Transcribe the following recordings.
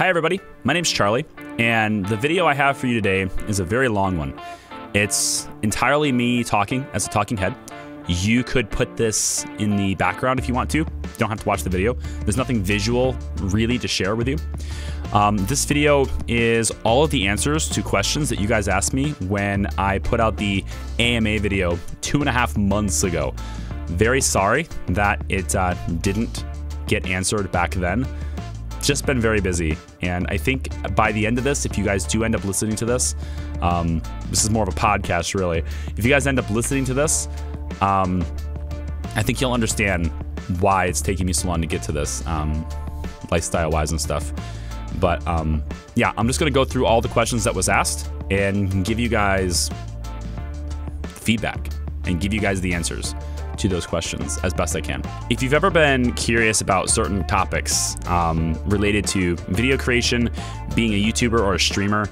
Hi everybody, my name's Charlie, and the video I have for you today is a very long one. It's entirely me talking as a talking head. You could put this in the background if you want to. You don't have to watch the video. There's nothing visual really to share with you. This video is all of the answers to questions that you guys asked me when I put out the AMA video 2.5 months ago. Very sorry that it didn't get answered back then. Just been very busy, and I think by the end of this, if you guys do end up listening to this, this is more of a podcast really. If you guys end up listening to this, I think you'll understand why it's taking me so long to get to this, lifestyle-wise and stuff. But yeah, I'm just gonna go through all the questions that was asked and give you guys feedback and give you guys the answers to those questions as best I can. If you've ever been curious about certain topics related to video creation, being a YouTuber or a streamer,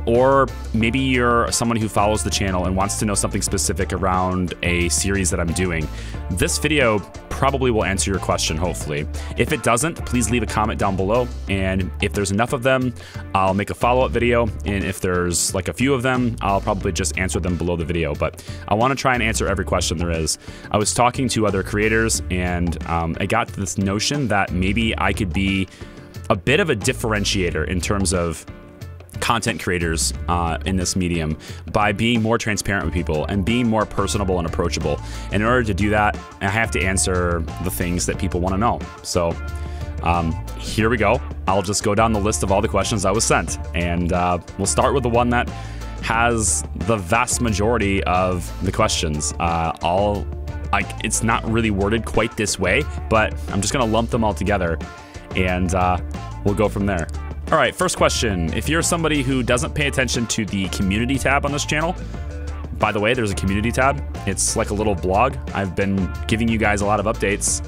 or maybe you're someone who follows the channel and wants to know something specific around a series that I'm doing, this video probably will answer your question, hopefully. If it doesn't, please leave a comment down below, and if there's enough of them, I'll make a follow-up video, and if there's like a few of them, I'll probably just answer them below the video, but I want to try and answer every question there is. I was talking to other creators, and I got to this notion that maybe I could be a bit of a differentiator in terms of content creators in this medium by being more transparent with people and being more personable and approachable. And in order to do that, I have to answer the things that people want to know. So here we go. I'll just go down the list of all the questions I was sent, and we'll start with the one that has the vast majority of the questions. It's not really worded quite this way, but I'm just gonna lump them all together, and we'll go from there. All right, first question. If you're somebody who doesn't pay attention to the community tab on this channel, by the way, there's a community tab. It's like a little blog. I've been giving you guys a lot of updates,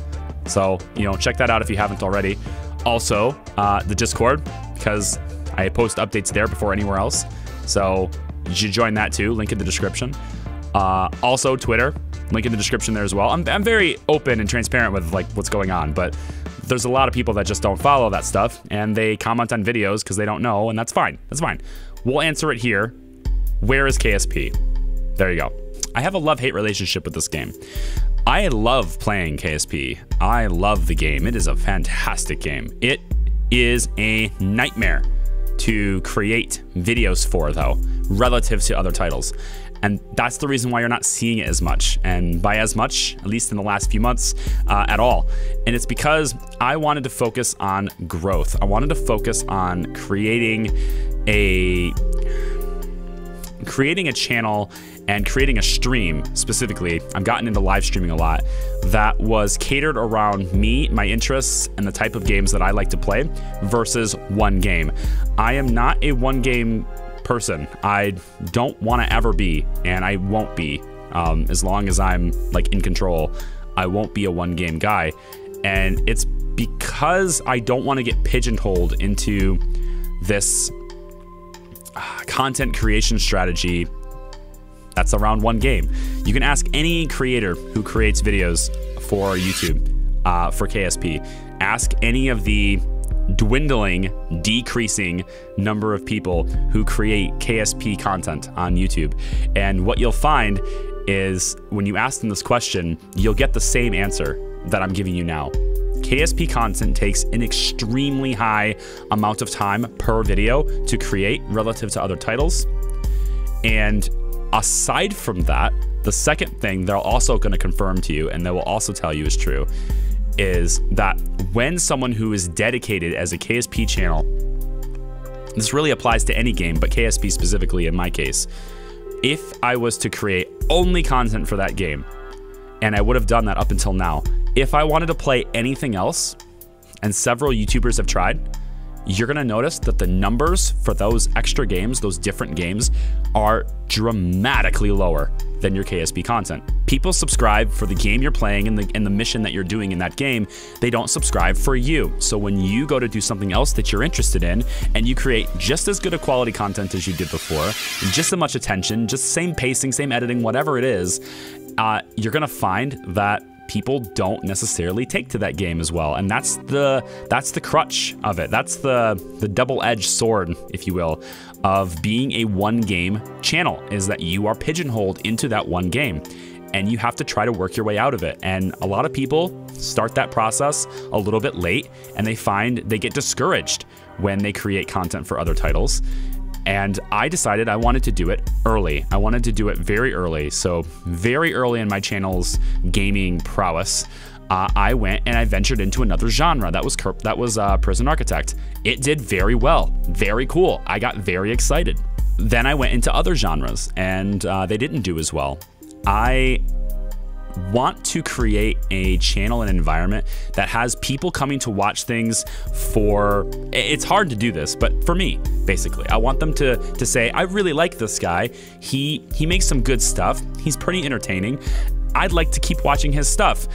so check that out if you haven't already. Also, the Discord, because I post updates there before anywhere else, so you should join that too. Link in the description. Also, Twitter. Link in the description there as well. I'm very open and transparent with like what's going on, but there's a lot of people that just don't follow that stuff, and they comment on videos because they don't know, and that's fine. That's fine. We'll answer it here. Where is KSP? There you go. I have a love-hate relationship with this game. I love playing KSP. I love the game. It is a fantastic game. It is a nightmare to create videos for, though, relative to other titles. And that's the reason why you're not seeing it as much. And by as much, at least in the last few months, at all. And it's because I wanted to focus on growth. I wanted to focus on creating a channel and creating a stream specifically. I've gotten into live streaming a lot that was catered around me, my interests, and the type of games that I like to play versus one game. I am not a one game person. I don't want to ever be, and I won't be. As long as I'm like in control, I won't be a one game guy. And it's because I don't want to get pigeonholed into this content creation strategy that's around one game. You can ask any creator who creates videos for YouTube, for KSP. Ask any of the dwindling, decreasing number of people who create KSP content on YouTube. And what you'll find is when you ask them this question, you'll get the same answer that I'm giving you now. KSP content takes an extremely high amount of time per video to create relative to other titles. And aside from that, the second thing they're also going to confirm to you, and they will also tell you is true, is that when someone who is dedicated as a KSP channel, this really applies to any game, but KSP specifically in my case, if I was to create only content for that game, and I would have done that up until now, if I wanted to play anything else, and several YouTubers have tried, you're gonna notice that the numbers for those extra games, those different games, are dramatically lower than your KSP content. People subscribe for the game you're playing and the mission that you're doing in that game. They don't subscribe for you. So when you go to do something else that you're interested in, and you create just as good a quality content as you did before, just as much attention, just same pacing, same editing, whatever it is, you're gonna find that people don't necessarily take to that game as well. And that's the crutch of it. That's the double-edged sword, if you will, of being a one-game channel, is that you are pigeonholed into that one game. And you have to try to work your way out of it. And a lot of people start that process a little bit late, and they get discouraged when they create content for other titles. And I decided I wanted to do it early. I wanted to do it very early. So very early in my channel's gaming prowess, I went and I ventured into another genre. That was Prison Architect. It did very well, very cool. I got very excited. Then I went into other genres, and they didn't do as well. I want to create a channel and environment that has people coming to watch things for, it's hard to do this, but for me, basically, I want them to say, I really like this guy. He makes some good stuff. He's pretty entertaining. I'd like to keep watching his stuff.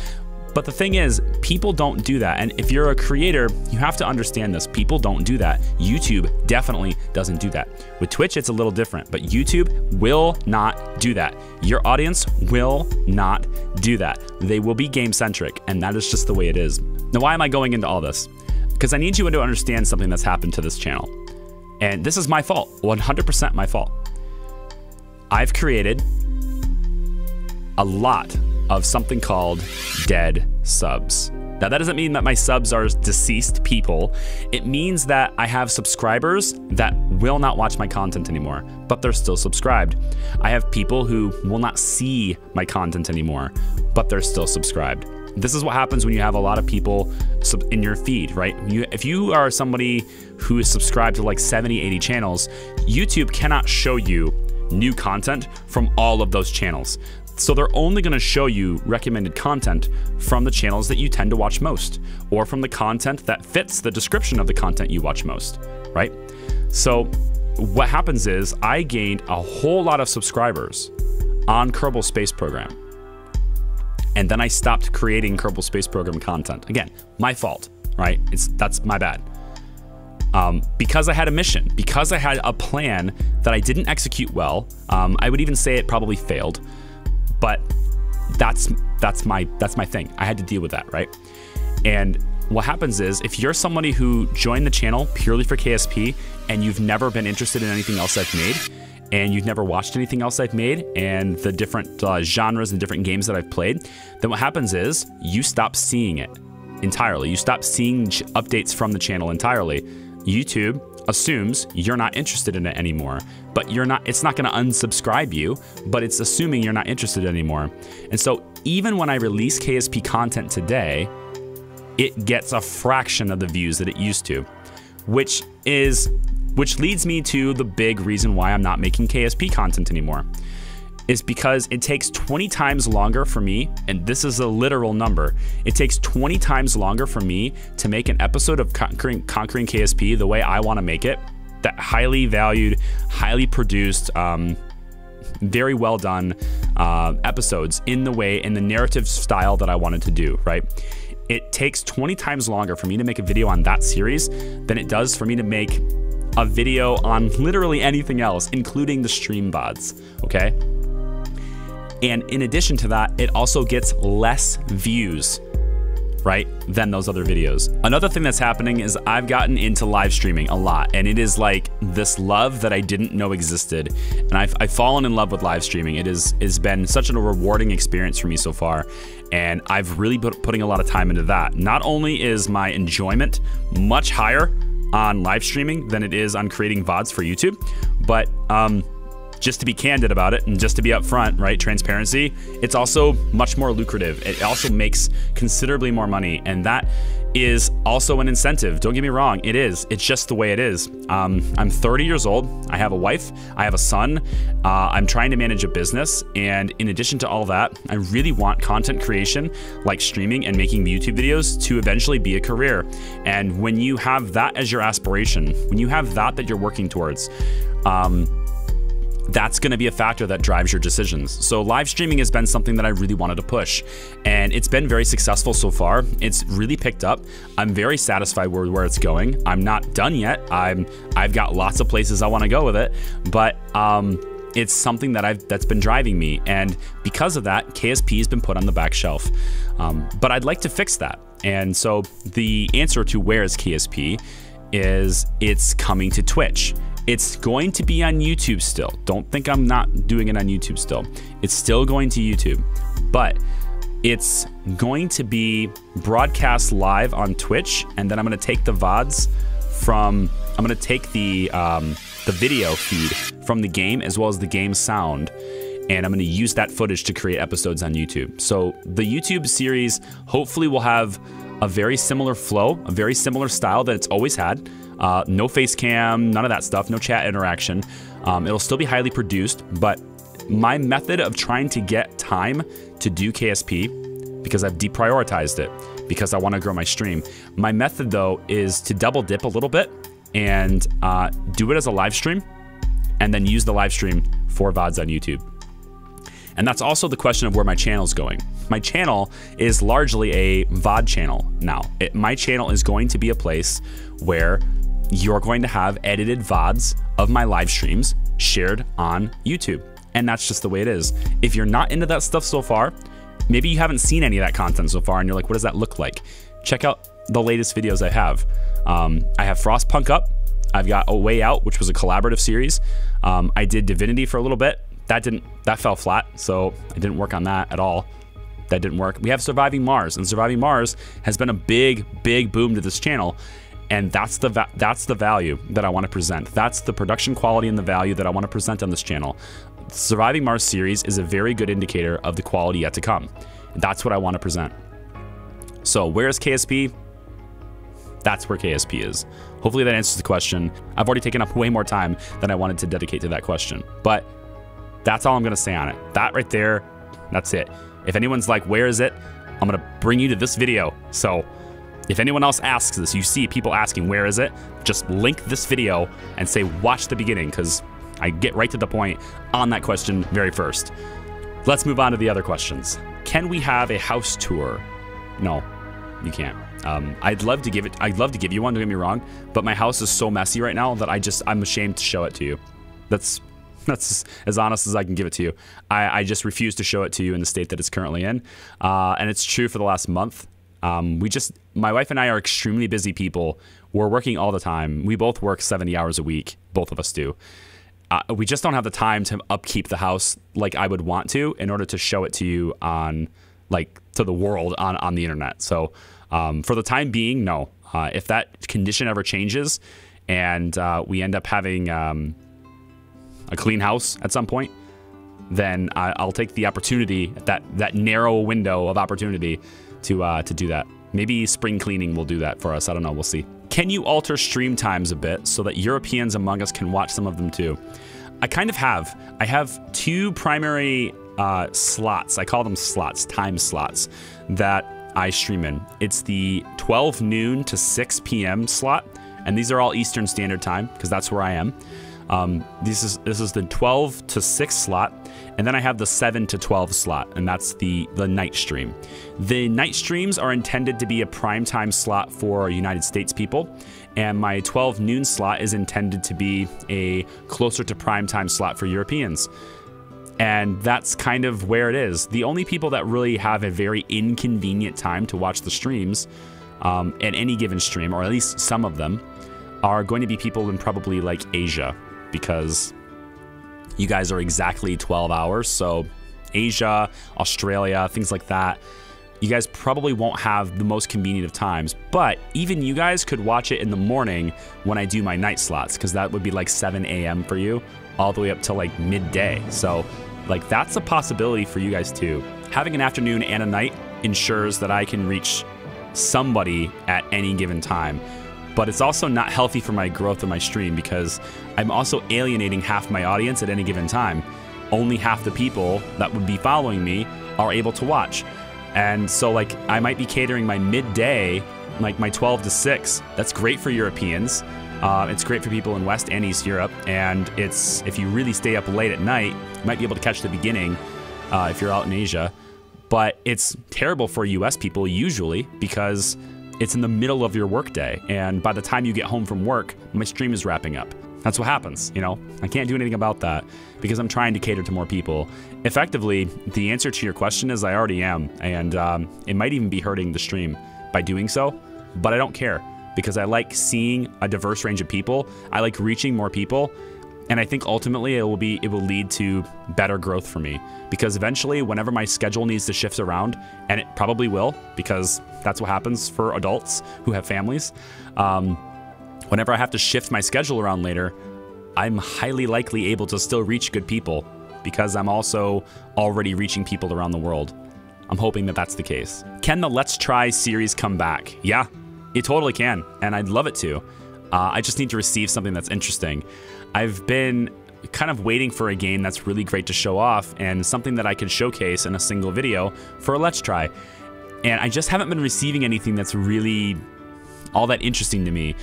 But the thing is, people don't do that. And if you're a creator, you have to understand this. People don't do that. YouTube definitely doesn't do that. With Twitch, it's a little different, but YouTube will not do that. Your audience will not do that. They will be game-centric, and that is just the way it is. Now, why am I going into all this? Because I need you to understand something that's happened to this channel. And this is my fault, 100% my fault. I've created a lot of something called dead subs. Now, that doesn't mean that my subs are deceased people. It means that I have subscribers that will not watch my content anymore, but they're still subscribed. I have people who will not see my content anymore, but they're still subscribed. This is what happens when you have a lot of people in your feed, right? If you are somebody who is subscribed to like 70, 80 channels, YouTube cannot show you new content from all of those channels. So they're only going to show you recommended content from the channels that you tend to watch most, or from the content that fits the description of the content you watch most, right? So what happens is I gained a whole lot of subscribers on Kerbal Space Program. And then I stopped creating Kerbal Space Program content. Again, my fault, right? That's my bad. Because I had a mission, because I had a plan that I didn't execute well. I would even say it probably failed. But that's my thing. I had to deal with that, right? And what happens is, if you're somebody who joined the channel purely for KSP and you've never been interested in anything else I've made, and you've never watched anything else I've made, and the different genres and different games that I've played, then what happens is you stop seeing it entirely. You stop seeing updates from the channel entirely. YouTube assumes you're not interested in it anymore, but it's not going to unsubscribe you, but it's assuming you're not interested anymore. And so even when I release KSP content today, it gets a fraction of the views that it used to, which leads me to the big reason why I'm not making KSP content anymore, is because it takes 20 times longer for me, and this is a literal number, it takes 20 times longer for me to make an episode of Conquering KSP the way I want to make it, that highly valued, highly produced, very well done episodes in the narrative style that I wanted to do, right? It takes 20 times longer for me to make a video on that series than it does for me to make a video on literally anything else, including the stream VODs, okay? And in addition to that, it also gets less views, right, than those other videos. Another thing that's happening is I've gotten into live streaming a lot, and it is like this love that I didn't know existed. And I've fallen in love with live streaming. It's been such a rewarding experience for me so far, and I've really putting a lot of time into that. Not only is my enjoyment much higher on live streaming than it is on creating VODs for YouTube, but just to be candid about it and just to be upfront, right? Transparency, it's also much more lucrative. It also makes considerably more money, and that is also an incentive. Don't get me wrong, it is. It's just the way it is. I'm 30 years old. I have a wife. I have a son. I'm trying to manage a business, and in addition to all that, I really want content creation, like streaming and making YouTube videos, to eventually be a career. And when you have that as your aspiration, when you have that you're working towards, that's going to be a factor that drives your decisions. So live streaming has been something that I really wanted to push, and it's been very successful so far. It's really picked up. I'm very satisfied with where it's going. I'm not done yet. I've got lots of places I want to go with it, but it's something that's been driving me. And because of that, KSP has been put on the back shelf. But I'd like to fix that. And so the answer to where is KSP is it's coming to Twitch. It's going to be on YouTube still. Don't think I'm not doing it on YouTube still. It's still going to YouTube, but it's going to be broadcast live on Twitch, and then I'm going to take the VODs from, I'm going to take the video feed from the game as well as the game sound, and I'm going to use that footage to create episodes on YouTube. So the YouTube series hopefully will have a very similar flow, a very similar style that it's always had. No face cam, none of that stuff, no chat interaction. It'll still be highly produced, but my method of trying to get time to do KSP, because I've deprioritized it, because I want to grow my stream. My method though is to double dip a little bit and do it as a live stream, and then use the live stream for VODs on YouTube. And that's also the question of where my channel's going. My channel is largely a VOD channel now. My channel is going to be a place where you're going to have edited VODs of my live streams shared on YouTube. And that's just the way it is. If you're not into that stuff so far, maybe you haven't seen any of that content so far and you're like, what does that look like? Check out the latest videos I have. I have Frostpunk up. I've got A Way Out, which was a collaborative series. I did Divinity for a little bit. That fell flat, so I didn't work on that at all. That didn't work. We have Surviving Mars, and Surviving Mars has been a big boom to this channel, and that's the value that I want to present. That's the production quality and the value that I want to present on this channel. The Surviving Mars series is a very good indicator of the quality yet to come. And that's what I want to present. So where is KSP? That's where KSP is. Hopefully that answers the question. I've already taken up way more time than I wanted to dedicate to that question, but that's all I'm going to say on it. That right there, that's it. If anyone's like, where is it? I'm going to bring you to this video. So if anyone else asks this, you see people asking, where is it? Just link this video and say, watch the beginning, because I get right to the point on that question very first. Let's move on to the other questions. Can we have a house tour? No, you can't. I'd love to give you one, don't get me wrong, but my house is so messy right now that I'm ashamed to show it to you. That's as honest as I can give it to you. I just refuse to show it to you in the state that it's currently in. And it's true for the last month. My wife and I are extremely busy people. We're working all the time. We both work 70 hours a week. Both of us do. We just don't have the time to upkeep the house like I would want to in order to show it to you on, like, to the world on the internet. So for the time being, no. If that condition ever changes and we end up having a clean house at some point, then I'll take the opportunity, that narrow window of opportunity to do that. Maybe spring cleaning will do that for us. I don't know. We'll see. Can you alter stream times a bit so that Europeans among us can watch some of them too? I kind of have. I have two primary slots. I call them slots, time slots, that I stream in. It's the 12 noon to 6 p.m. slot, and these are all Eastern Standard Time because that's where I am. This is the 12 to 6 slot, and then I have the 7 to 12 slot, and that's the night stream. The night streams are intended to be a primetime slot for United States people, and my 12 noon slot is intended to be a closer to primetime slot for Europeans. And that's kind of where it is. The only people that really have a very inconvenient time to watch the streams at any given stream, or at least some of them, are going to be people in probably like Asia, because you guys are exactly 12 hours. So Asia, Australia, things like that, you guys probably won't have the most convenient of times, but even you guys could watch it in the morning when I do my night slots, because that would be like 7 a.m. for you, all the way up to like midday. So like that's a possibility for you guys too. Having an afternoon and a night ensures that I can reach somebody at any given time. But it's also not healthy for my growth of my stream, because I'm also alienating half my audience at any given time. Only half the people that would be following me are able to watch. And so like I might be catering my midday, like my 12 to 6. That's great for Europeans. It's great for people in West and East Europe. And it's, if you really stay up late at night, you might be able to catch the beginning if you're out in Asia. But it's terrible for US people usually, because it's in the middle of your workday, and by the time you get home from work, my stream is wrapping up. That's what happens, you know? I can't do anything about that because I'm trying to cater to more people. Effectively, the answer to your question is I already am, and it might even be hurting the stream by doing so, but I don't care because I like seeing a diverse range of people. I like reaching more people, and I think ultimately it will lead to better growth for me because eventually whenever my schedule needs to shift around, and it probably will because that's what happens for adults who have families, whenever I have to shift my schedule around later, I'm highly likely able to still reach good people because I'm also already reaching people around the world. I'm hoping that that's the case. Can the Let's Try series come back? Yeah, it totally can, and I'd love it to. I just need to receive something that's interesting. I've been kind of waiting for a game that's really great to show off and something that I can showcase in a single video for a Let's Try. And I just haven't been receiving anything that's really all that interesting to me.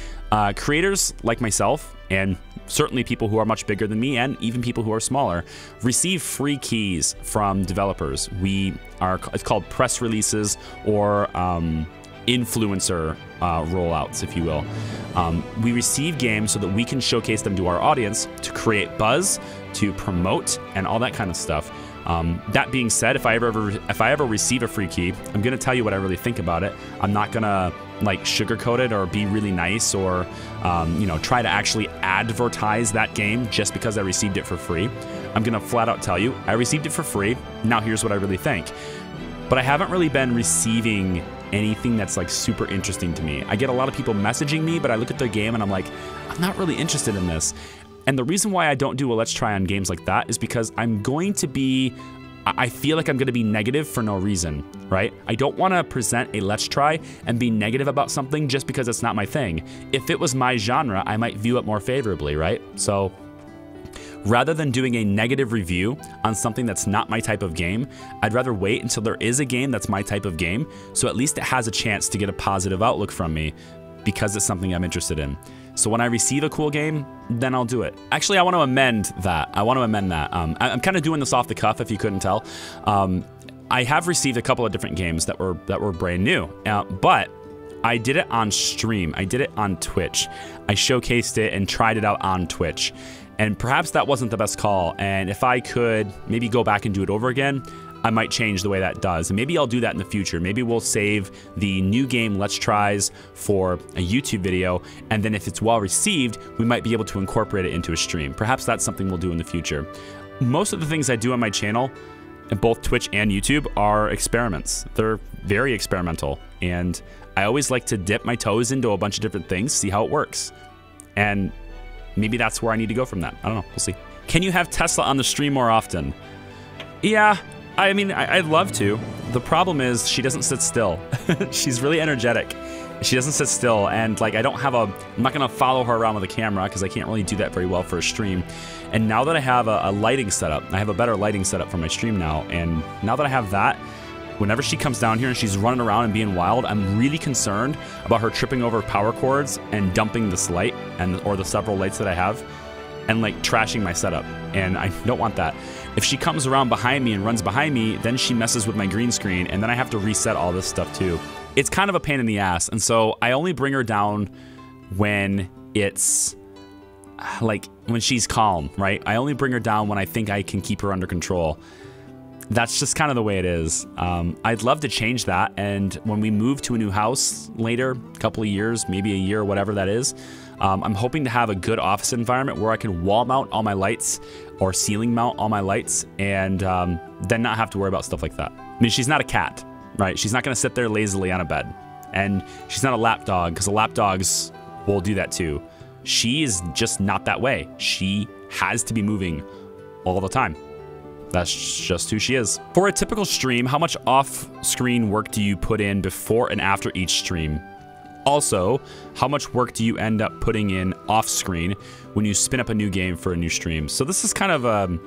Creators like myself, and certainly people who are much bigger than me, and even people who are smaller, receive free keys from developers. It's called press releases or influencer rollouts, if you will. We receive games so that we can showcase them to our audience to create buzz, to promote, and all that kind of stuff. That being said, if I ever receive a free key, I'm gonna tell you what I really think about it. I'm not gonna like sugarcoat it or be really nice or you know, try to actually advertise that game just because I received it for free. I'm gonna flat out tell you I received it for free. Now here's what I really think. But I haven't really been receiving anything that's like super interesting to me. I get a lot of people messaging me, but I look at their game and I'm like, I'm not really interested in this. And the reason why I don't do a Let's Try on games like that is because I feel like I'm going to be negative for no reason, right? I don't want to present a Let's Try and be negative about something just because it's not my thing. If it was my genre, I might view it more favorably, right? So rather than doing a negative review on something that's not my type of game, I'd rather wait until there is a game that's my type of game, so at least it has a chance to get a positive outlook from me because it's something I'm interested in. So when I receive a cool game, then I'll do it. Actually, I want to amend that. I'm kind of doing this off the cuff, if you couldn't tell. I have received a couple of different games that were brand new, but I did it on stream. I did it on Twitch. I showcased it and tried it out on Twitch. And perhaps that wasn't the best call. And if I could maybe go back and do it over again, I might change the way that does. And maybe I'll do that in the future. Maybe we'll save the new game Let's Tries for a YouTube video, and then if it's well received, we might be able to incorporate it into a stream. Perhaps that's something we'll do in the future. Most of the things I do on my channel, in both Twitch and YouTube, are experiments. They're very experimental, and I always like to dip my toes into a bunch of different things, see how it works. And maybe that's where I need to go from that. I don't know, we'll see. Can you have Tesla on the stream more often? Yeah. I mean, I'd love to. The problem is she doesn't sit still. She's really energetic. She doesn't sit still, and like I'm not gonna follow her around with a camera because I can't really do that very well for a stream. And now that I have a lighting setup, I have a better lighting setup for my stream now, and now that I have that, whenever she comes down here and she's running around and being wild, I'm really concerned about her tripping over power cords and dumping this light or the several lights that I have and like trashing my setup, and I don't want that. If she comes around behind me and runs behind me, then she messes with my green screen, and then I have to reset all this stuff too. It's kind of a pain in the ass, and so I only bring her down when it's like when she's calm, right? I only bring her down when I think I can keep her under control. That's just kind of the way it is. I'd love to change that, and when we move to a new house later, a couple of years, maybe a year, whatever that is, I'm hoping to have a good office environment where I can wall mount all my lights or ceiling mount all my lights, and then not have to worry about stuff like that. I mean, she's not a cat, right? She's not going to sit there lazily on a bed, and she's not a lap dog, because lap dogs will do that too. She is just not that way. She has to be moving all the time. That's just who she is. For a typical stream, how much off-screen work do you put in before and after each stream? Also, how much work do you end up putting in off-screen when you spin up a new game for a new stream? So this is kind of an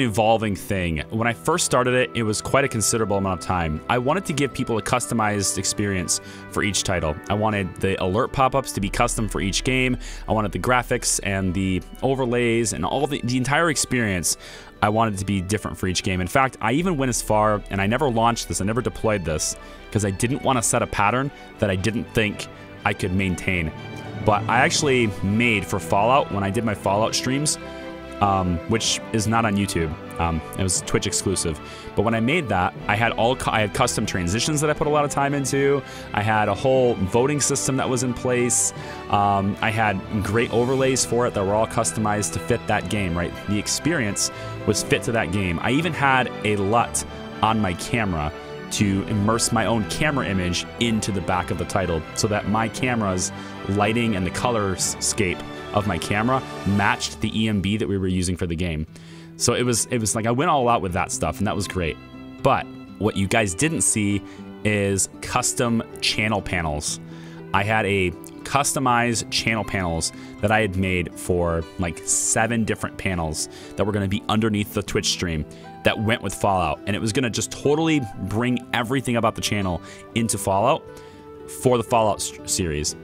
evolving thing. When I first started it, it was quite a considerable amount of time. I wanted to give people a customized experience for each title. I wanted the alert pop-ups to be custom for each game. I wanted the graphics and the overlays and all the entire experience. I wanted it to be different for each game. In fact, I even went as far, and I never launched this, I never deployed this, because I didn't want to set a pattern that I didn't think I could maintain. but I actually made for Fallout, when I did my Fallout streams, which is not on YouTube. It was Twitch exclusive. But when I made that, I had custom transitions that I put a lot of time into. I had a whole voting system that was in place. I had great overlays for it that were all customized to fit that game, right? The experience was fit to that game. I even had a LUT on my camera to immerse my own camera image into the back of the title so that my camera's lighting and the colorscape of my camera matched the EMB that we were using for the game. So it was like I went all out with that stuff, and that was great. But what you guys didn't see is custom channel panels. I had a customized channel panels that I had made for like 7 different panels that were going to be underneath the Twitch stream that went with Fallout, and it was going to just totally bring everything about the channel into Fallout for the Fallout series.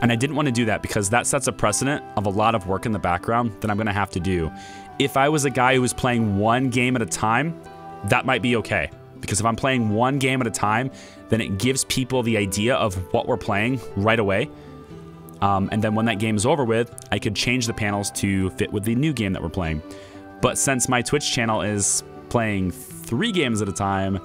And I didn't want to do that because that sets a precedent of a lot of work in the background that I'm going to have to do. If I was a guy who was playing one game at a time, that might be okay. Because if I'm playing one game at a time, then it gives people the idea of what we're playing right away. And then when that game is over with, I could change the panels to fit with the new game that we're playing. But since my Twitch channel is playing 3 games at a time,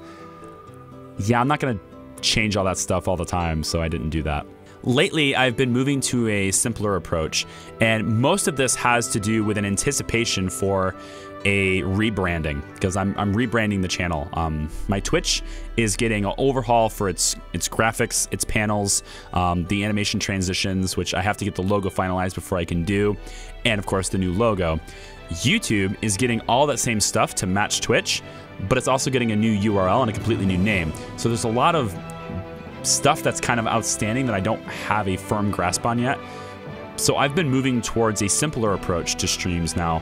yeah, I'm not going to change all that stuff all the time, so I didn't do that. Lately, I've been moving to a simpler approach, and most of this has to do with an anticipation for a rebranding, because I'm rebranding the channel. My Twitch is getting an overhaul for its graphics, its panels, the animation transitions, which I have to get the logo finalized before I can do, and of course the new logo. YouTube is getting all that same stuff to match Twitch, but it's also getting a new URL and a completely new name. So there's a lot of stuff that's kind of outstanding that I don't have a firm grasp on yet. So I've been moving towards a simpler approach to streams now,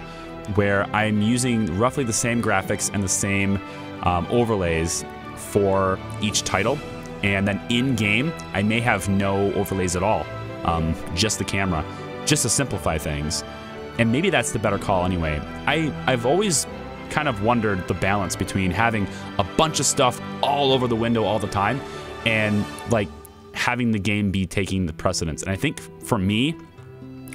where I'm using roughly the same graphics and the same overlays for each title. And then in-game, I may have no overlays at all, just the camera, just to simplify things. And maybe that's the better call anyway. I've always kind of wondered the balance between having a bunch of stuff all over the window all the time and like having the game be taking the precedence. And I think for me,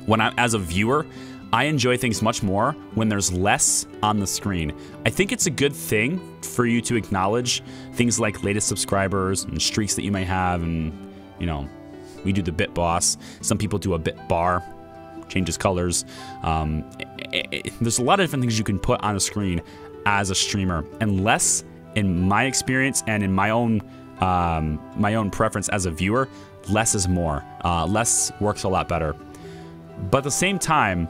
when I'm as a viewer, I enjoy things much more when there's less on the screen. I think it's a good thing for you to acknowledge things like latest subscribers and streaks that you may have. And, you know, we do the bit boss. Some people do a bit bar, changes colors. There's a lot of different things you can put on a screen as a streamer, and less, in my experience and in my own preference as a viewer, less is more. Less works a lot better. But at the same time,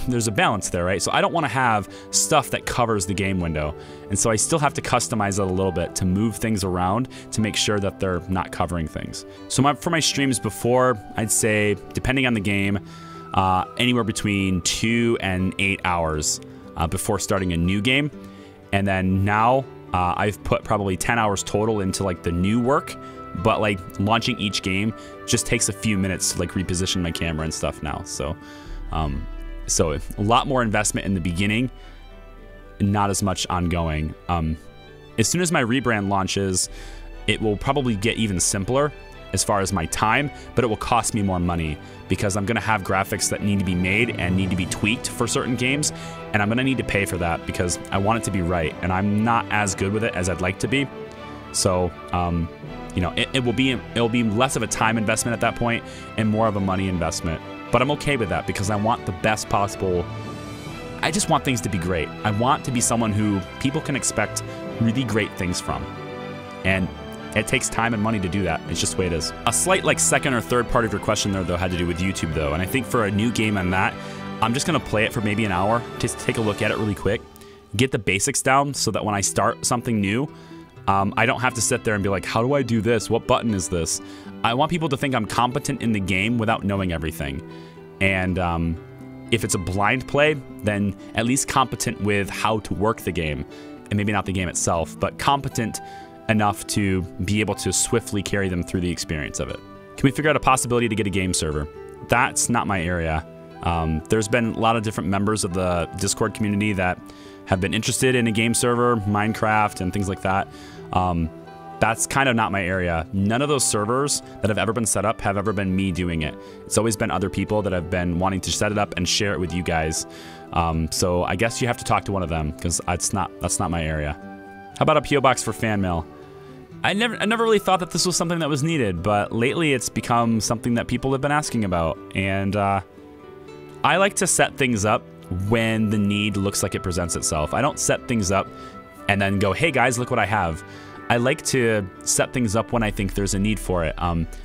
there's a balance there, right? So I don't want to have stuff that covers the game window. And so I still have to customize it a little bit to move things around to make sure that they're not covering things. So for my streams before, I'd say, depending on the game, anywhere between 2 and 8 hours before starting a new game. And then now I've put probably 10 hours total into like the new work. But like launching each game just takes a few minutes to like reposition my camera and stuff now. So so a lot more investment in the beginning, not as much ongoing. As soon as my rebrand launches, it will probably get even simpler as far as my time, but it will cost me more money because I'm gonna have graphics that need to be made and need to be tweaked for certain games, and I'm gonna need to pay for that because I want it to be right, and I'm not as good with it as I'd like to be. So, you know, it'll be less of a time investment at that point and more of a money investment. But I'm okay with that because I want the best possible. I just want things to be great. I want to be someone who people can expect really great things from. And it takes time and money to do that. It's just the way it is. A slight like second or third part of your question there though had to do with YouTube though. And I think for a new game on that, I'm just gonna play it for maybe an hour, just take a look at it really quick, get the basics down so that when I start something new, I don't have to sit there and be like, how do I do this? What button is this? I want people to think I'm competent in the game without knowing everything. And if it's a blind play, then at least competent with how to work the game. And maybe not the game itself, but competent enough to be able to swiftly carry them through the experience of it. Can we figure out a possibility to get a game server? That's not my area. There's been a lot of different members of the Discord community that have been interested in a game server, Minecraft, and things like that. That's kind of not my area. None of those servers that have ever been set up have ever been me doing it. It's always been other people that have been wanting to set it up and share it with you guys. So I guess you have to talk to one of them, because that's not my area. How about a PO box for fan mail? I never really thought that this was something that was needed, but lately it's become something that people have been asking about. And I like to set things up when the need looks like it presents itself. I don't set things up and then go, hey guys, look what I have. I like to set things up when I think there's a need for it.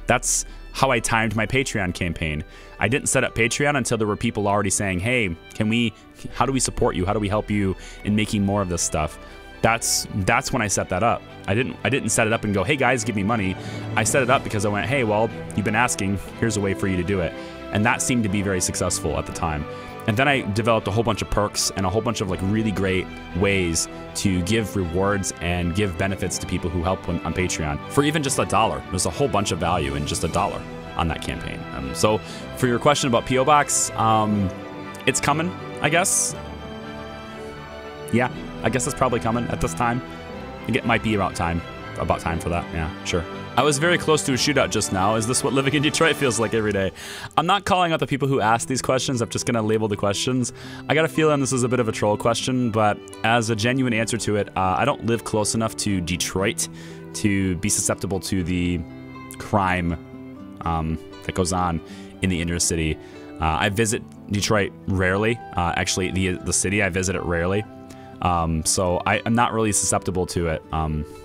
That's how I timed my Patreon campaign. I didn't set up Patreon until there were people already saying, hey, how do we support you? How do we help you in making more of this stuff? That's when I set that up. I didn't set it up and go, hey guys, give me money. I set it up because I went, hey, well, you've been asking, here's a way for you to do it. And that seemed to be very successful at the time. And then I developed a whole bunch of perks and a whole bunch of like really great ways to give rewards and give benefits to people who help on Patreon for even just $1. There's a whole bunch of value in just $1 on that campaign. So for your question about PO Box, it's coming, I guess. Yeah, I guess it's probably coming at this time. I think it might be about time for that. Yeah, sure. I was very close to a shootout just now. Is this what living in Detroit feels like every day? I'm not calling out the people who ask these questions. I'm just going to label the questions. I got a feeling this is a bit of a troll question, but as a genuine answer to it, I don't live close enough to Detroit to be susceptible to the crime that goes on in the inner city. I visit Detroit rarely. Actually, the city, I visit it rarely. So I'm not really susceptible to it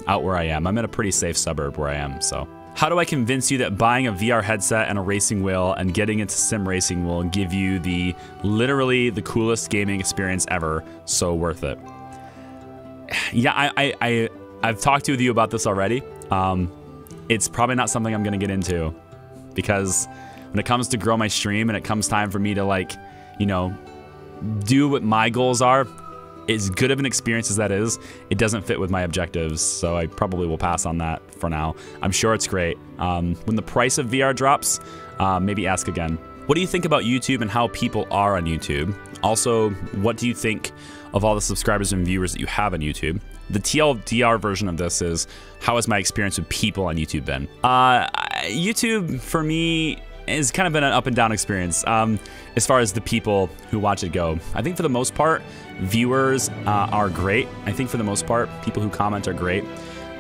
out where I am. I'm in a pretty safe suburb where I am, so. How do I convince you that buying a VR headset and a racing wheel and getting into sim racing will give you literally the coolest gaming experience ever, so worth it? Yeah, I've talked to you about this already. It's probably not something I'm gonna get into, because when it comes to grow my stream and it comes time for me to, like, you know, do what my goals are, as good of an experience as that is, it doesn't fit with my objectives, so I probably will pass on that for now. I'm sure it's great. When the price of VR drops, maybe ask again. What do you think about YouTube and how people are on YouTube? Also, what do you think of all the subscribers and viewers that you have on YouTube? The TLDR version of this is, how has my experience with people on YouTube been? YouTube, for me, has kind of been an up and down experience as far as the people who watch it go. I think for the most part, viewers are great. I think for the most part, people who comment are great.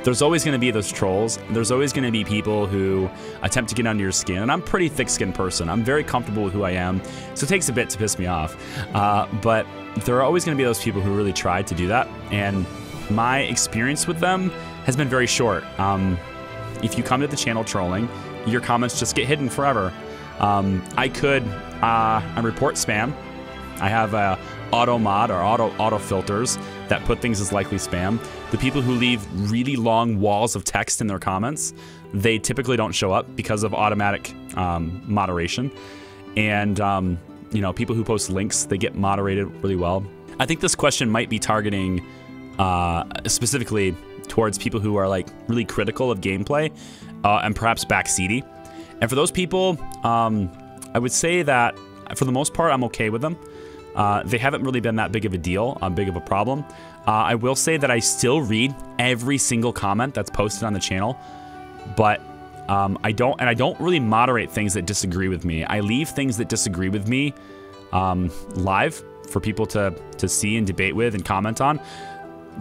There's always going to be those trolls. There's always going to be people who attempt to get under your skin. And I'm a pretty thick-skinned person. I'm very comfortable with who I am, so it takes a bit to piss me off. But there are always going to be those people who really try to do that. And my experience with them has been very short. If you come to the channel trolling, your comments just get hidden forever. I could report spam. I have auto mod or auto filters that put things as likely spam. The people who leave really long walls of text in their comments, they typically don't show up because of automatic moderation. And you know, people who post links, they get moderated really well. I think this question might be targeting specifically towards people who are like really critical of gameplay and perhaps backseaty. And for those people, I would say that for the most part, I'm okay with them. They haven't really been that big of a deal, big of a problem. I will say that I still read every single comment that's posted on the channel, but I don't really moderate things that disagree with me. I leave things that disagree with me live for people to see and debate with and comment on.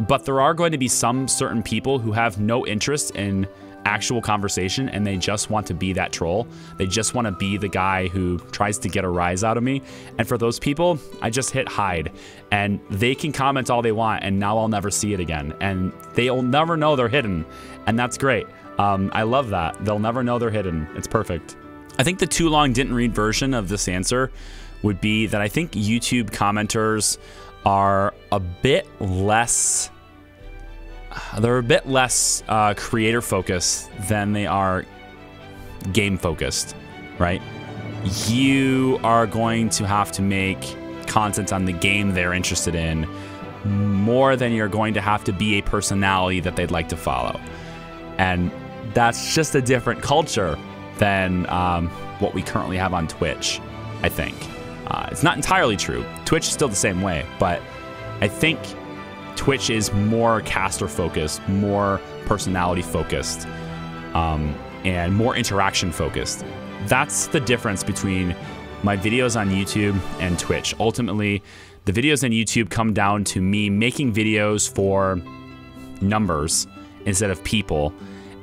But there are going to be some certain people who have no interest in actual conversation, and they just want to be that troll. They just want to be the guy who tries to get a rise out of me. And for those people, I just hit hide, and they can comment all they want, and now I'll never see it again, and they'll never know they're hidden, and that's great. I love that. They'll never know they're hidden. It's perfect. I think the too long didn't read version of this answer would be that I think YouTube commenters are a bit less creator focused than they are game focused, right? You are going to have to make content on the game they're interested in more than you're going to have to be a personality that they'd like to follow. And that's just a different culture than what we currently have on Twitch, I think. It's not entirely true. Twitch is still the same way, but I think Twitch is more caster focused, more personality focused, and more interaction focused. That's the difference between my videos on YouTube and Twitch. Ultimately, the videos on YouTube come down to me making videos for numbers instead of people,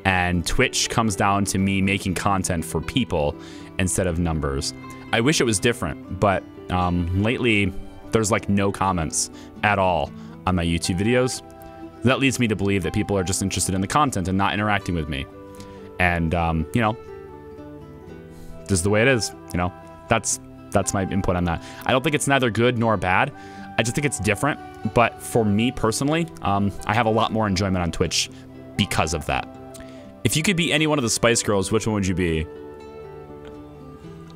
and Twitch comes down to me making content for people instead of numbers. I wish it was different, but lately there's like no comments at all on my YouTube videos. That leads me to believe that people are just interested in the content and not interacting with me. And, you know, this is the way it is, you know. That's my input on that. I don't think it's neither good nor bad. I just think it's different. But for me personally, I have a lot more enjoyment on Twitch because of that. If you could be any one of the Spice Girls, which one would you be?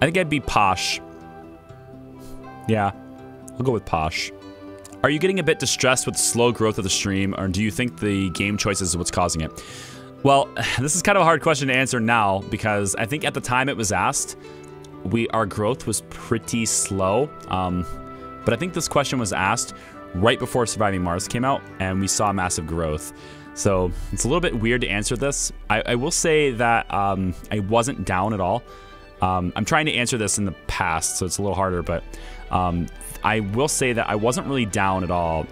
I think I'd be Posh. Yeah, I'll go with Posh. Are you getting a bit distressed with the slow growth of the stream, or do you think the game choices is what's causing it? Well, this is kind of a hard question to answer now, because I think at the time it was asked, our growth was pretty slow. But I think this question was asked right before Surviving Mars came out, and we saw massive growth. So it's a little bit weird to answer this. I will say that I wasn't down at all. I'm trying to answer this in the past, so it's a little harder, but I will say that I wasn't really down at all.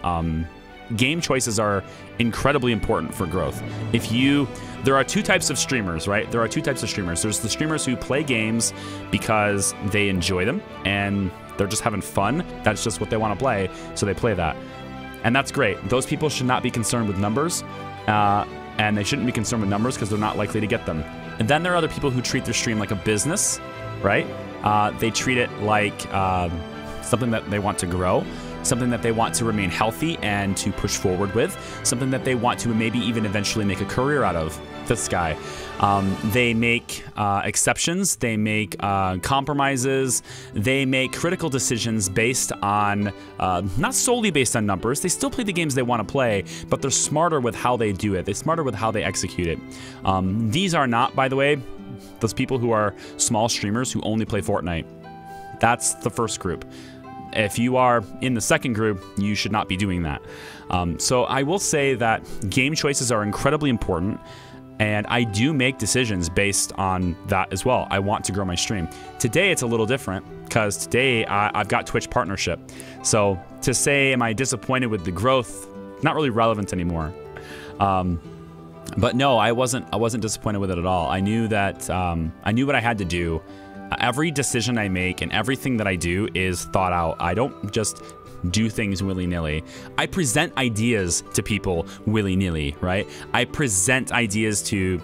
Game choices are incredibly important for growth. There are two types of streamers, right? There are two types of streamers. There's the streamers who play games because they enjoy them and they're just having fun. That's just what they want to play, so they play that. And that's great. Those people should not be concerned with numbers, and they shouldn't be concerned with numbers because they're not likely to get them. And then there are other people who treat their stream like a business, right? They treat it like something that they want to grow, something that they want to remain healthy and to push forward with, something that they want to maybe even eventually make a career out of. This guy. They make exceptions, they make compromises, they make critical decisions based on, not solely based on numbers. They still play the games they want to play, but they're smarter with how they do it. They're smarter with how they execute it. These are not, by the way, those people who are small streamers who only play Fortnite. That's the first group. If you are in the second group, you should not be doing that. So I will say that game choices are incredibly important, and I do make decisions based on that as well. I want to grow my stream. Today it's a little different because today I've got Twitch partnership. So to say, am I disappointed with the growth? Not really relevant anymore. But no, I wasn't disappointed with it at all. I knew that I knew what I had to do. Every decision I make and everything that I do is thought out. I don't just do things willy-nilly. I present ideas to people willy-nilly, right? I present ideas to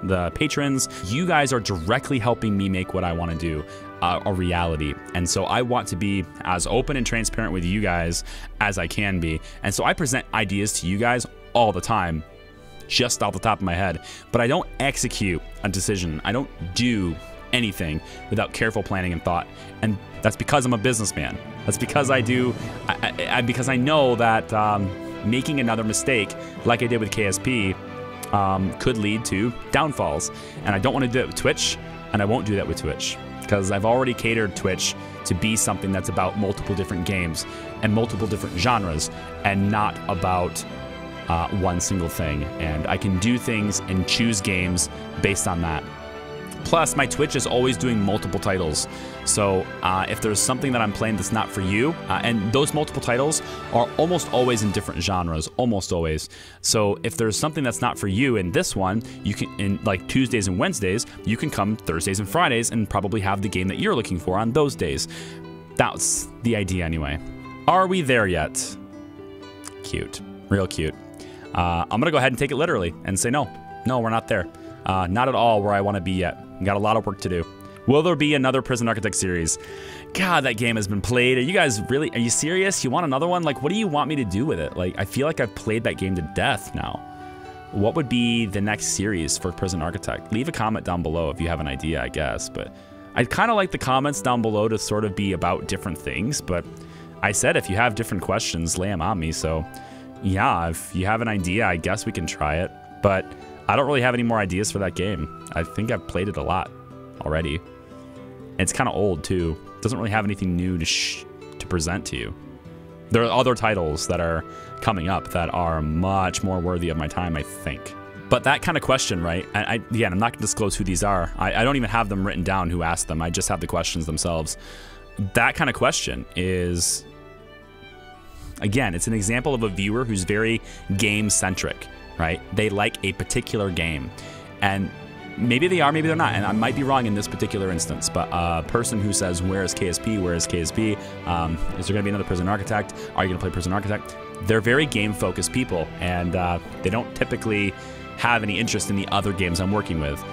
the patrons. You guys are directly helping me make what I want to do a reality. And so I want to be as open and transparent with you guys as I can be. And so I present ideas to you guys all the time, just off the top of my head. But I don't execute a decision. I don't do anything without careful planning and thought. And that's because I'm a businessman. That's because because I know that making another mistake like I did with KSP could lead to downfalls. And I don't want to do it with Twitch, and I won't do that with Twitch because I've already catered Twitch to be something that's about multiple different games and multiple different genres and not about one single thing. And I can do things and choose games based on that. Plus, my Twitch is always doing multiple titles. So if there's something that I'm playing that's not for you, and those multiple titles are almost always in different genres, almost always. So if there's something that's not for you in this one, you can, in like Tuesdays and Wednesdays, you can come Thursdays and Fridays and probably have the game that you're looking for on those days. That's the idea anyway. Are we there yet? Cute, real cute. I'm gonna go ahead and take it literally and say no, we're not there. Not at all where I want to be yet. Got a lot of work to do. Will there be another Prison Architect series? God, that game has been played. Are you serious? You want another one? Like, what do you want me to do with it? Like, I feel like I've played that game to death now. What would be the next series for Prison Architect? Leave a comment down below if you have an idea, I guess. But I'd kind of like the comments down below to sort of be about different things. But I said if you have different questions, lay them on me. So yeah, if you have an idea, I guess we can try it. But I don't really have any more ideas for that game. I think I've played it a lot already. And it's kind of old too. It doesn't really have anything new to present to you. There are other titles that are coming up that are much more worthy of my time, I think. But that kind of question, right? Again, I'm not gonna disclose who these are. I don't even have them written down who asked them. I just have the questions themselves. That kind of question is, again, it's an example of a viewer who's very game-centric, right? They like a particular game. And maybe they are, maybe they're not. And I might be wrong in this particular instance, but a person who says, where is KSP? Where is KSP? Is there gonna be another Prison Architect? Are you gonna play Prison Architect? They're very game-focused people, and they don't typically have any interest in the other games I'm working with.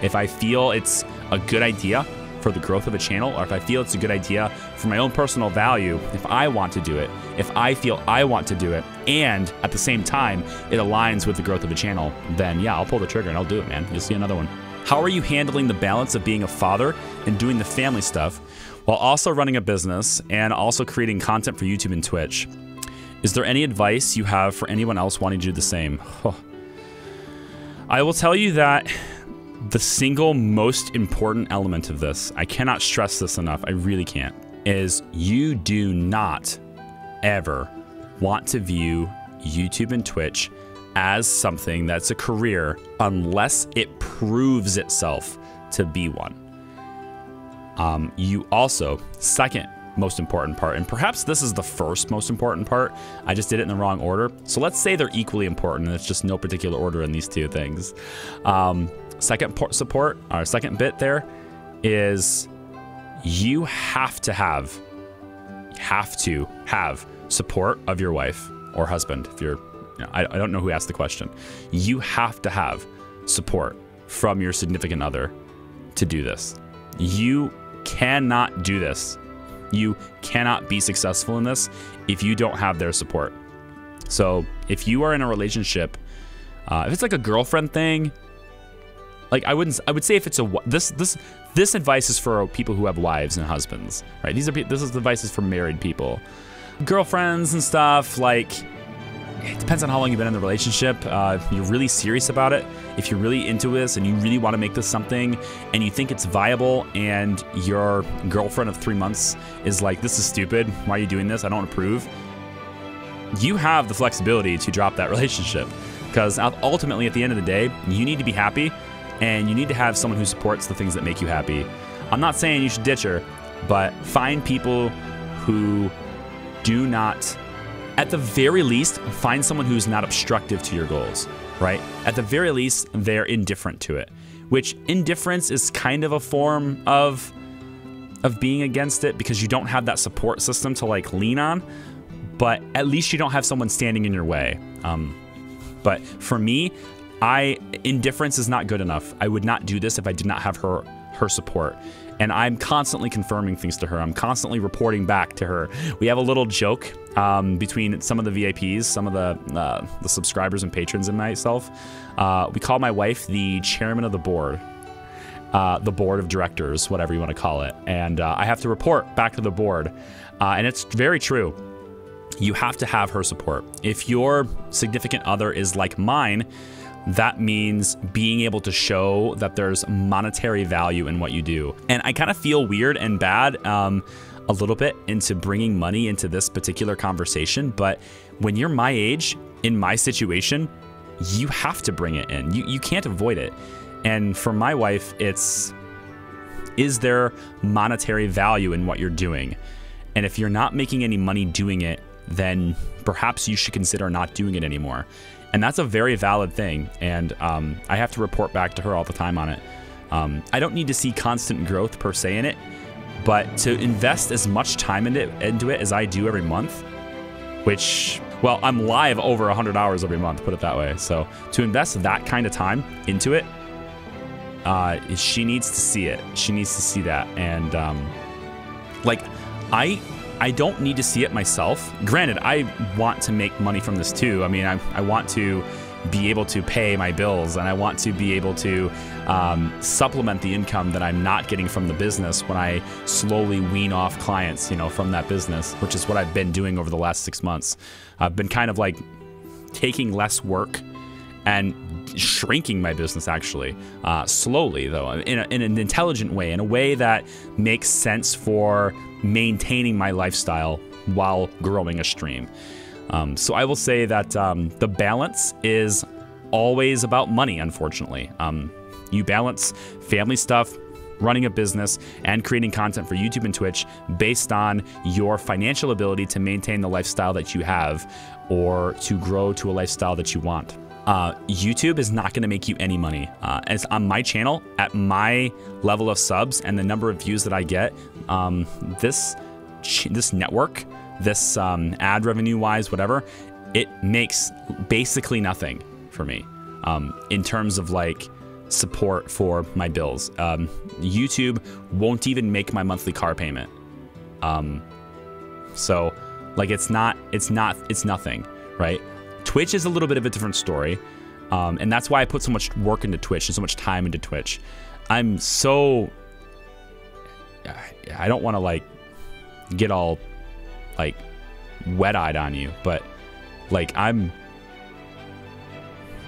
If I feel it's a good idea for the growth of a channel, or if I feel it's a good idea for my own personal value, if I want to do it, if I feel I want to do it, and at the same time it aligns with the growth of a channel, then yeah, I'll pull the trigger and I'll do it, man. You'll see another one. How are you handling the balance of being a father and doing the family stuff while also running a business and also creating content for YouTube and Twitch? Is there any advice you have for anyone else wanting to do the same? Oh. I will tell you that the single most important element of this, I cannot stress this enough, I really can't, is you do not ever want to view YouTube and Twitch as something that's a career unless it proves itself to be one. You also, second most important part, and perhaps this is the first most important part, I just did it in the wrong order. So let's say they're equally important and it's just no particular order in these two things. Second bit there is you have to have support of your wife or husband. If you're, I don't know who asked the question. You have to have support from your significant other to do this. You cannot do this. You cannot be successful in this if you don't have their support. So if you are in a relationship, if it's like a girlfriend thing, like I would say if it's this advice is for people who have wives and husbands, right? This advice is for married people, girlfriends and stuff. Like, it depends on how long you've been in the relationship. If you're really serious about it, if you're really into this and you really want to make this something and you think it's viable, and your girlfriend of 3 months is like, this is stupid, why are you doing this? I don't approve. You have the flexibility to drop that relationship, because ultimately at the end of the day, you need to be happy and you need to have someone who supports the things that make you happy. I'm not saying you should ditch her, but find people who do not, at the very least, find someone who's not obstructive to your goals, right? At the very least, they're indifferent to it, which indifference is kind of a form of being against it, because you don't have that support system to like lean on, but at least you don't have someone standing in your way. But for me, indifference is not good enough. I would not do this if I did not have her support. And I'm constantly confirming things to her. I'm constantly reporting back to her. We have a little joke between some of the VIPs, some of the subscribers and patrons and myself. We call my wife the chairman of the board of directors, whatever you want to call it. And I have to report back to the board. And it's very true. You have to have her support. If your significant other is like mine, that means being able to show that there's monetary value in what you do. And I kind of feel weird and bad a little bit into bringing money into this particular conversation, but when you're my age, in my situation, you have to bring it in. You can't avoid it. And for my wife, is there monetary value in what you're doing? And if you're not making any money doing it, then perhaps you should consider not doing it anymore. And that's a very valid thing. And I have to report back to her all the time on it. I don't need to see constant growth per se in it, but to invest as much time into it as I do every month, which, well, I'm live over 100 hours every month, put it that way. So to invest that kind of time into it, she needs to see it. She needs to see that. And like, I don't need to see it myself. Granted, I want to make money from this too. I mean, I want to be able to pay my bills, and I want to be able to supplement the income that I'm not getting from the business when I slowly wean off clients, from that business, which is what I've been doing over the last 6 months. I've been kind of like taking less work and shrinking my business, actually, slowly though, in an intelligent way, in a way that makes sense for maintaining my lifestyle while growing a stream. So I will say that the balance is always about money, unfortunately. You balance family stuff, running a business, and creating content for YouTube and Twitch based on your financial ability to maintain the lifestyle that you have or to grow to a lifestyle that you want. YouTube is not going to make you any money. As on my channel, at my level of subs and the number of views that I get, this network, this ad revenue wise, whatever, it makes basically nothing for me in terms of like support for my bills. YouTube won't even make my monthly car payment. So like it's nothing, right? Twitch is a little bit of a different story. And that's why I put so much work into Twitch and so much time into Twitch. I don't want to like get all like wet-eyed on you, but like I'm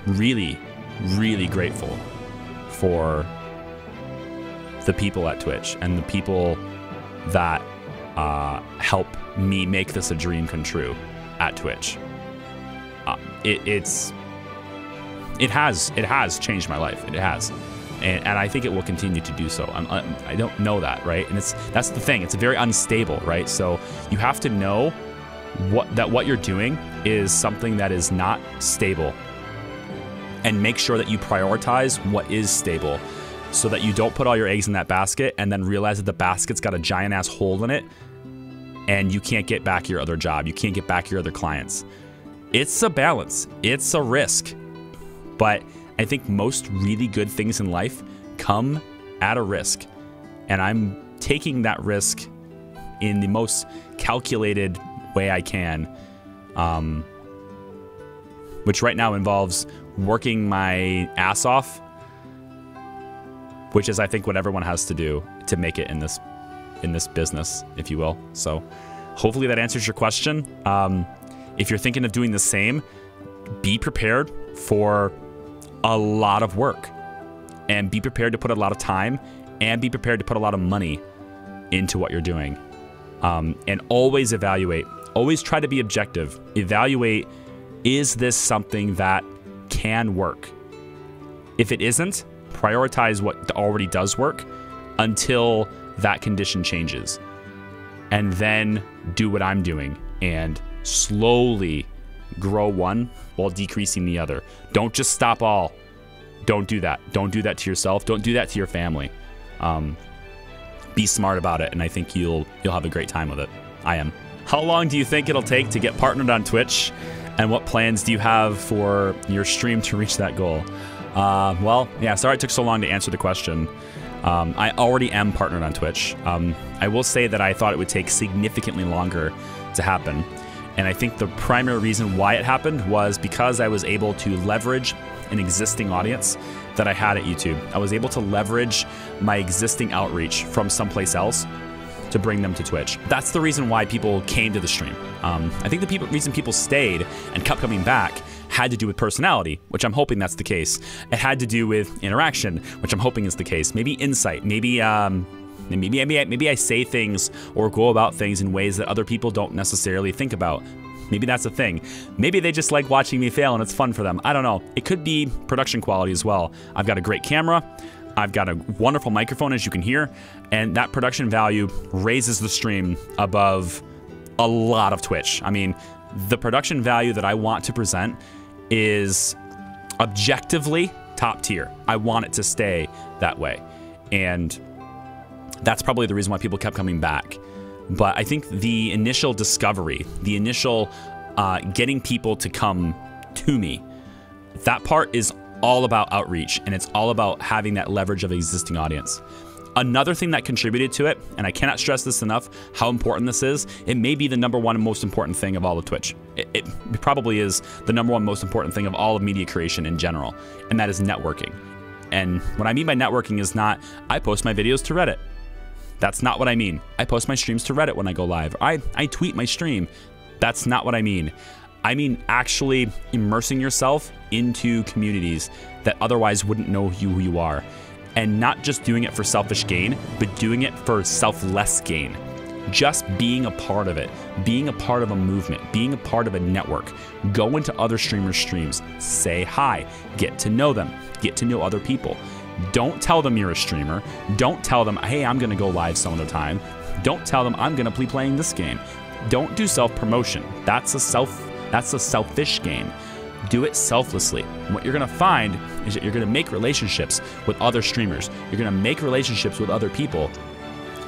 really, really grateful for the people at Twitch and the people that help me make this a dream come true at Twitch. It has changed my life. It has, and I think it will continue to do so. I don't know that, right? And that's the thing. It's very unstable, right? So you have to know what you're doing is something that is not stable, and make sure that you prioritize what is stable, so that you don't put all your eggs in that basket and then realize that the basket's got a giant ass hole in it, and you can't get back your other job. You can't get back your other clients. It's a balance. It's a risk. But I think most really good things in life come at a risk. And I'm taking that risk in the most calculated way I can, which right now involves working my ass off, which is, I think, what everyone has to do to make it in this business, if you will. So hopefully that answers your question. If you're thinking of doing the same, be prepared for a lot of work, and be prepared to put a lot of time, and be prepared to put a lot of money into what you're doing. And always evaluate. Always try to be objective. Evaluate, is this something that can work? If it isn't, prioritize what already does work until that condition changes. And then do what I'm doing and slowly grow one while decreasing the other. Don't just stop all. Don't do that. Don't do that to yourself. Don't do that to your family. Be smart about it, and I think you'll have a great time with it. I am. How long do you think it'll take to get partnered on Twitch? And what plans do you have for your stream to reach that goal? Well, yeah, sorry it took so long to answer the question. I already am partnered on Twitch. I will say that I thought it would take significantly longer to happen. And I think the primary reason why it happened was because I was able to leverage an existing audience that I had at YouTube. I was able to leverage my existing outreach from someplace else to bring them to Twitch. That's the reason why people came to the stream. I think the reason people stayed and kept coming back had to do with personality, which I'm hoping that's the case. It had to do with interaction, which I'm hoping is the case. Maybe insight, maybe I say things or go about things in ways that other people don't necessarily think about. Maybe that's a thing. Maybe they just like watching me fail and it's fun for them. I don't know. It could be production quality as well. I've got a great camera. I've got a wonderful microphone, as you can hear, and that production value raises the stream above a lot of Twitch. I mean, the production value that I want to present is objectively top tier. I want it to stay that way. And that's probably the reason why people kept coming back. But I think the initial discovery, the initial getting people to come to me, that part is all about outreach, and it's all about having that leverage of an existing audience. Another thing that contributed to it, and I cannot stress this enough, how important this is, it may be the #1 most important thing of all of Twitch. It probably is the #1 most important thing of all of media creation in general, and that is networking. And what I mean by networking is not, I post my videos to Reddit. That's not what I mean. I post my streams to Reddit when I go live. I tweet my stream. That's not what I mean. I mean actually immersing yourself into communities that otherwise wouldn't know who you are. And not just doing it for selfish gain, but doing it for selfless gain. just being a part of it, being a part of a movement, being a part of a network. Go into other streamers' streams, say hi, get to know them, get to know other people. Don't tell them you're a streamer. Don't tell them, hey, I'm going to go live some other time. Don't tell them I'm going to be playing this game. Don't do self-promotion. That's a selfish game. Do it selflessly. What you're going to find is that you're going to make relationships with other streamers. You're going to make relationships with other people.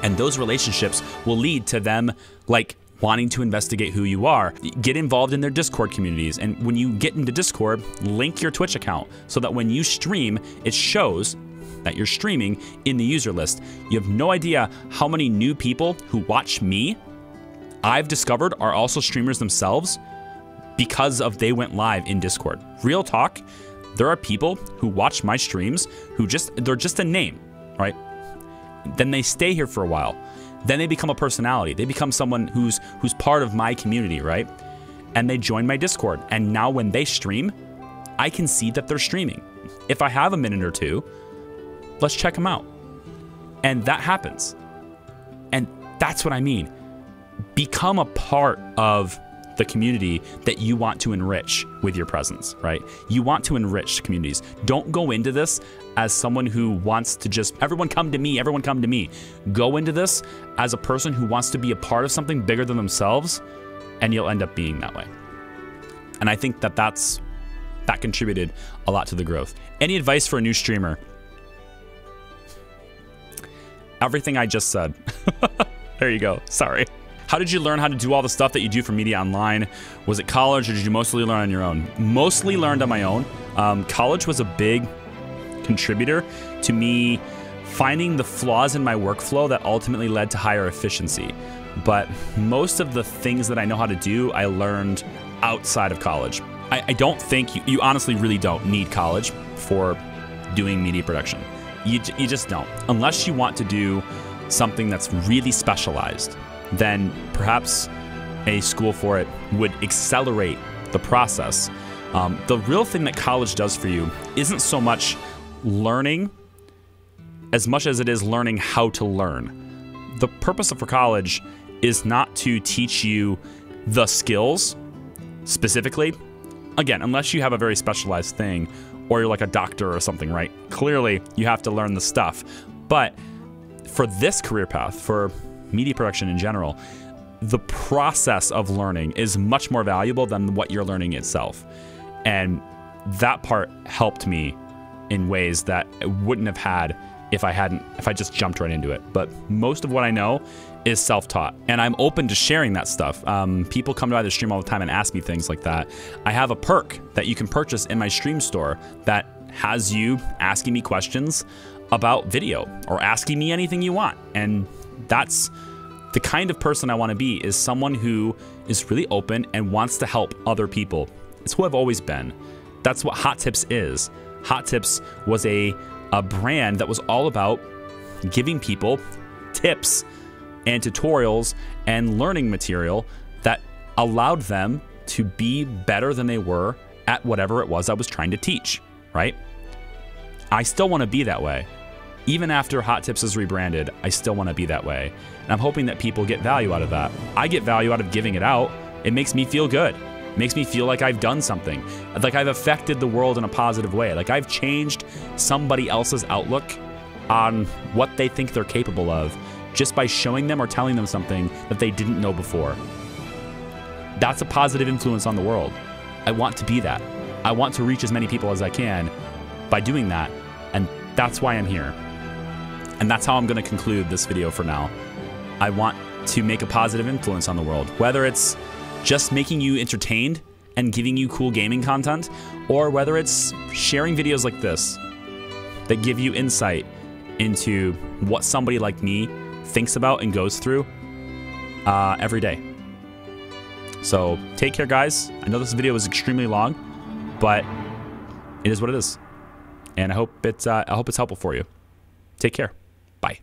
And those relationships will lead to them like wanting to investigate who you are. Get involved in their Discord communities. And when you get into Discord, link your Twitch account so that when you stream, it shows that you're streaming in the user list. You have no idea how many new people who watch me I've discovered are also streamers themselves because of they went live in Discord. Real talk, there are people who watch my streams who they're just a name, right? Then they stay here for a while. Then they become a personality. They become someone who's part of my community, right? And they join my Discord. And now when they stream, I can see that they're streaming. If I have a minute or two, let's check them out. And that happens. And that's what I mean. Become a part of the community that you want to enrich with your presence, right? You want to enrich communities. Don't go into this as someone who wants to just, everyone come to me, everyone come to me. Go into this as a person who wants to be a part of something bigger than themselves, and you'll end up being that way. And I think that contributed a lot to the growth. Any advice for a new streamer? Everything I just said. There you go. Sorry. How did you learn how to do all the stuff that you do for media online? Was it college, or did you mostly learn on your own? Mostly learned on my own. College was a big contributor to me finding the flaws in my workflow that ultimately led to higher efficiency. But most of the things that I know how to do, I learned outside of college. I don't think, you honestly really don't need college for doing media production. You just don't. Unless you want to do something that's really specialized, then perhaps a school for it would accelerate the process. The real thing that college does for you isn't so much learning as much as it is learning how to learn. The purpose of college is not to teach you the skills specifically. Again, unless you have a very specialized thing or you're like a doctor or something, right? Clearly, you have to learn the stuff. But for this career path, for media production in general, the process of learning is much more valuable than what you're learning itself. And that part helped me in ways that I wouldn't have had if I just jumped right into it. But most of what I know is self-taught, and I'm open to sharing that stuff. People come by the stream all the time and ask me things like that. I have a perk that you can purchase in my stream store that has you asking me questions about video or asking me anything you want. And that's the kind of person I want to be, is someone who is really open and wants to help other people. It's who I've always been. That's what Hot Tips is. Hot Tips was a brand that was all about giving people tips and tutorials and learning material that allowed them to be better than they were at whatever it was I was trying to teach, right? I still want to be that way. Even after Hot Tips is rebranded, I still want to be that way. And I'm hoping that people get value out of that. I get value out of giving it out. It makes me feel good. It makes me feel like I've done something. Like I've affected the world in a positive way. Like I've changed somebody else's outlook on what they think they're capable of just by showing them or telling them something that they didn't know before. That's a positive influence on the world. I want to be that. I want to reach as many people as I can by doing that. And that's why I'm here. And that's how I'm going to conclude this video for now. I want to make a positive influence on the world, whether it's just making you entertained and giving you cool gaming content, or whether it's sharing videos like this that give you insight into what somebody like me thinks about and goes through every day. So take care, guys. I know this video was extremely long, but it is what it is. And I hope it's helpful for you. Take care. Bye.